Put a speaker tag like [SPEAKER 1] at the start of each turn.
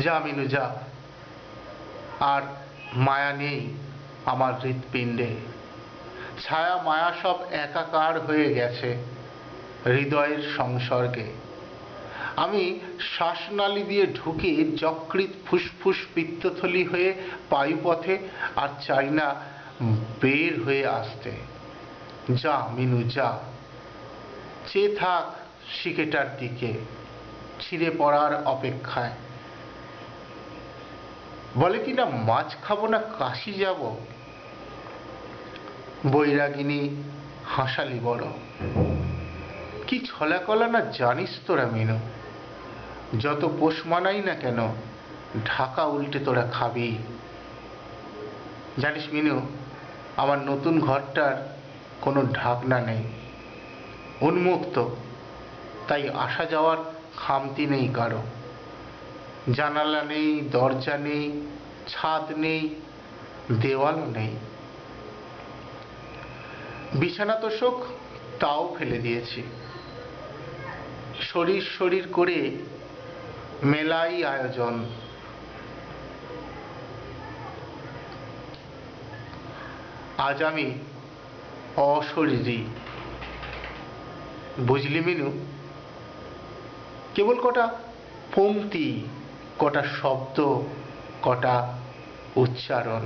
[SPEAKER 1] যা মিনু যা, আর মায়া নেই আমার হৃৎপিণ্ডে। ছায়া মায়া সব একাকার হয়ে গেছে হৃদয়ের সংসর্গে। আমি শ্বাসনালী দিয়ে ঢুকে যকৃৎ ফুসফুস পিত্তথলি হয়ে পায়ুপথে, আর চাই না বের হয়ে আসতে। যা মিনু যা, চেয়ে থাক শিকেটার দিকে ছিঁড়ে পড়ার অপেক্ষায়। বলে কিনা মাছ খাবো না কাশি যাব, বৈরাগিনী হাসালি বড়। কি ছলাকলা না জানিস তোরা মিনু, যত পোষ মানাই না কেন ঢাকা উল্টে তোরা খাবি। জানিস মিনু, আমার নতুন ঘরটার কোনো ঢাকনা নেই, উন্মুক্ত, তাই আসা যাওয়ার খামতি নেই কারো। জানালা নেই, দরজা নেই, ছাদ নেই, দেওয়ালও নেই। বিছানা তোষক তাও ফেলে দিয়েছি। শরীর শরীর করে মেলাই আয়োজন। আজ আমি অশরীরী, বুঝলি মিনু? কেবল কটা পংক্তি, কটা শব্দ, কটা উচ্চারণ।